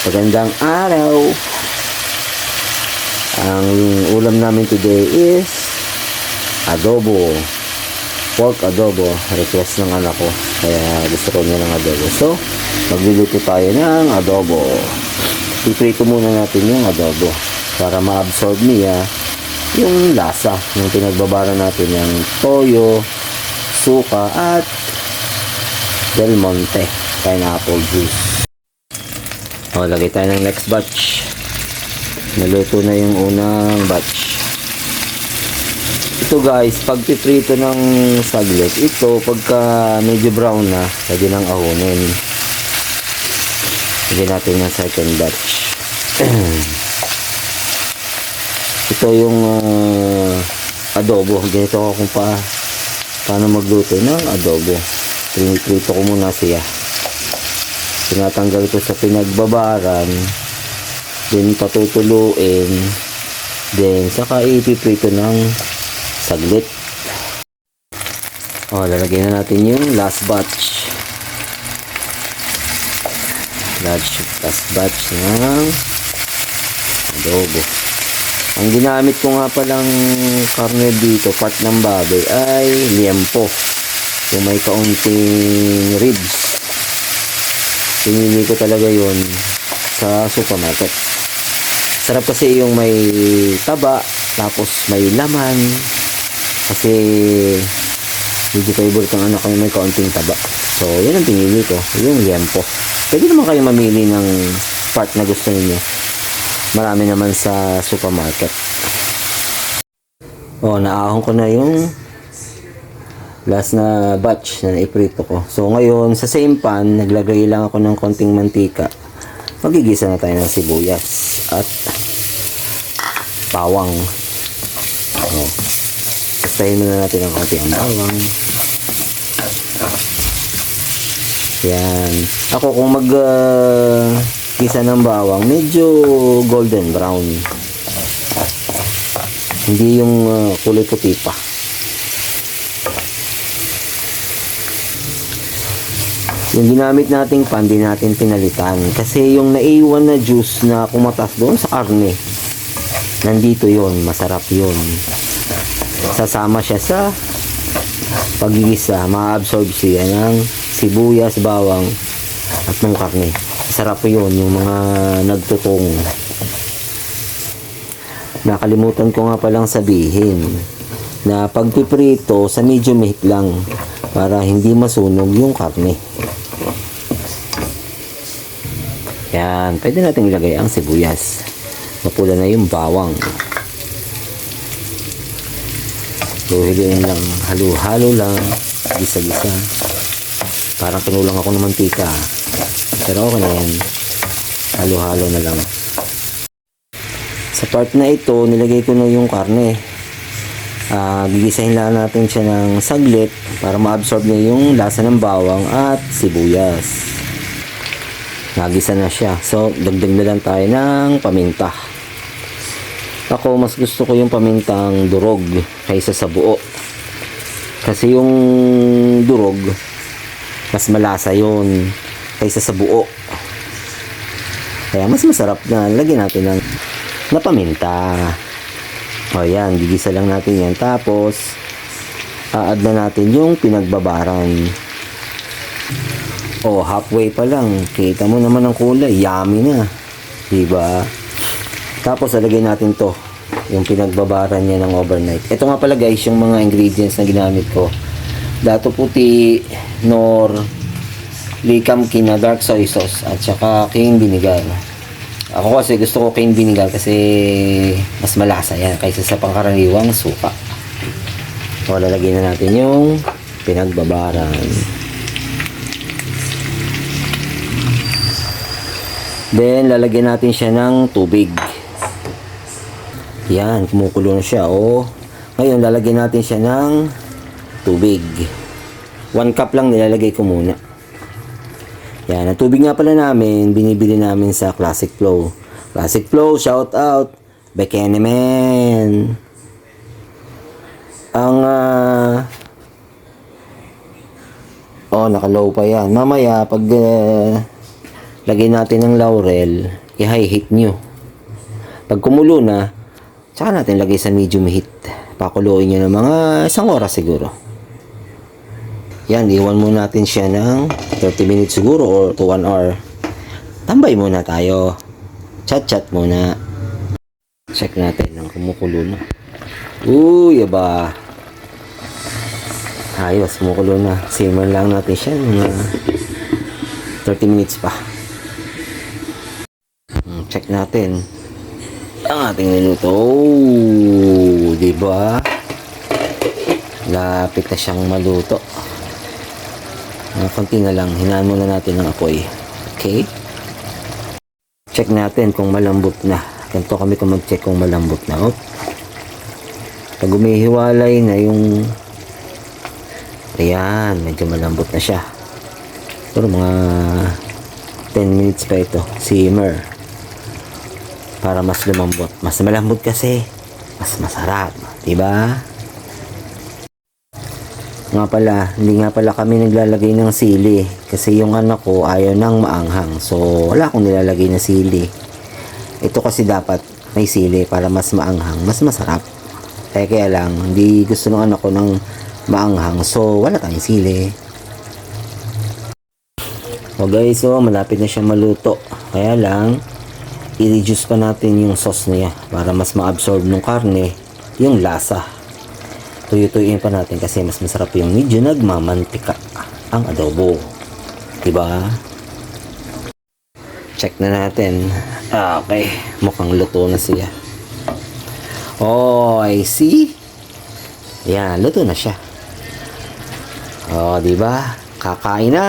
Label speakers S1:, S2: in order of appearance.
S1: Magandang araw. Ang ulam namin today is adobo. Pork adobo. Request ng anak ko. Kaya gusto ko niya ng adobo. So, magluluto tayo ng adobo. Iprito muna natin yung adobo para ma-absorb niya yung lasa ng pinagbabara natin ng toyo, suka at Del Monte pineapple juice. O, lagay tayo ng next batch. Naluto na yung unang batch. Ito guys, pag piprito ng saglit, ito pagka medyo brown na, pwede nang ahunin. Lagyan natin ng second batch. Ito yung adobo. Ganito ako kung paano magluto ng adobo. Piniprito ko muna siya. Tinatanggal ko sa pinagbabaran, then patutuluin, then saka ipiprito ng saglit. O, lalagyan na natin yung last batch. Last batch ng adobo. Ang ginamit ko nga palang karne dito, part ng baboy, ay liempo. Yung may kaunting ribs. Pinili ko talaga yun sa supermarket. Sarap kasi yung may taba, tapos may laman. Kasi medyo favorite ang anak ko yung may kaunting taba. So, yun ang pinili ko. Yung liempo. Pwede naman kayo mamili ng part na gusto niyo. Marami naman sa supermarket. O, naahon ko na yung last na batch na naiprito ko. So, ngayon, sa same pan, naglagay lang ako ng konting mantika. Magigisa na tayo ng sibuyas at bawang. O, kastahin muna natin ng konting bawang. Yan. Ako, kung gisa ng bawang, medyo golden brown. Hindi yung kulay puti pa. Yung ginamit nating pan, di natin pinalitan. Kasi yung naiwan na juice na kumatas doon sa karne, nandito yon, masarap yon. Sasama siya sa pagigisa, ma-absorb siya ng sibuyas, bawang, at ng karne. Sarap yun, yung mga nagtutong. Nakalimutan ko nga palang sabihin na pagpiprito sa medium heat lang para hindi masunog yung karne. Yan, pwede natin ilagay ang sibuyas. Mapula na yung bawang. Luhiluin lang, halo-halo lang, gisa-gisa. Parang kinulang ako ng mantika. Pero okay na yan. Halo-halo na lang. Sa part na ito, nilagay ko na yung karne. Gigisahin lang natin siya ng saglit para ma-absorb niya yung lasa ng bawang at sibuyas. Nagisa na siya. So, dagdag na lang tayo ng paminta. Ako, mas gusto ko yung pamintang durog kaysa sa buo. Kasi yung durog, mas malasa yun kaysa sa buo. Kaya mas masarap na lagyan natin na paminta. O yan, gigisa lang natin yan. Tapos, add na natin yung pinagbabaran. O, halfway pa lang. Kita mo naman ang kulay. Yummy na. Diba? Tapos, alagay natin to. Yung pinagbabaran niya ng overnight. Ito nga pala guys, yung mga ingredients na ginamit ko. Dato puti, nor, likam kina, dark soy sauce, at saka cane vinegar. Ako kasi gusto ko cane vinegar kasi mas malasa yan kaysa sa pangkaraniwang suka. So, lalagyan na natin yung pinagbabaran. Then, lalagyan natin siya ng tubig. Yan, kumukulo na siya. O, ngayon, lalagyan natin siya ng tubig. 1 cup lang nilalagay ko muna. Yan, ang tubig nga pala namin, binibili namin sa Classic Flow. Classic Flow, shout out. Bekenemen. Ang, nakalow pa yan. Mamaya, pag lagay natin ng laurel, i-high heat nyo. Pag kumulo na, tsaka natin lagay sa medium heat. Pakuluin nyo ng mga 1 oras siguro. Yan, iwan muna natin siya ng 30 minutes siguro or to 1 hour. Tambay muna tayo. Chat-chat muna. Check natin ng kumukulo na. Uy, aba. Ayos, kumukulo na. Simmer lang natin siya ng 30 minutes pa. Check natin ang ating niluto. Oh, diba? Lapit na siyang maluto. Konti na lang. Hinaan muna natin ng apoy. Okay? Check natin kung malambot na. Ganito kami kung mag-check kung malambot na. Oh. Pag umihiwalay na yung ayan, medyo malambot na siya. Pero mga 10 minutes pa ito. Simmer. Para mas lumambot. Mas malambot kasi. Mas masarap. Diba? Nga pala, hindi nga pala kami naglalagay ng sili. Kasi yung anak ko ayaw nang maanghang. So, wala akong nilalagay na sili. Ito kasi dapat may sili para mas maanghang, mas masarap. Kaya lang, hindi gusto ng anak ko ng maanghang. So, wala tayong sili. O guys, so, malapit na siya maluto. Kaya lang, i-reduce pa natin yung sauce niya para mas ma-absorb ng karne yung lasa. Tuyo-tuyuin pa natin kasi mas masarap yung medyo nagmamantika ang adobo. Diba? Check na natin. Okay. Mukhang luto na siya. Oh, I see. Yan, luto na siya. Oh, diba? Kakain na.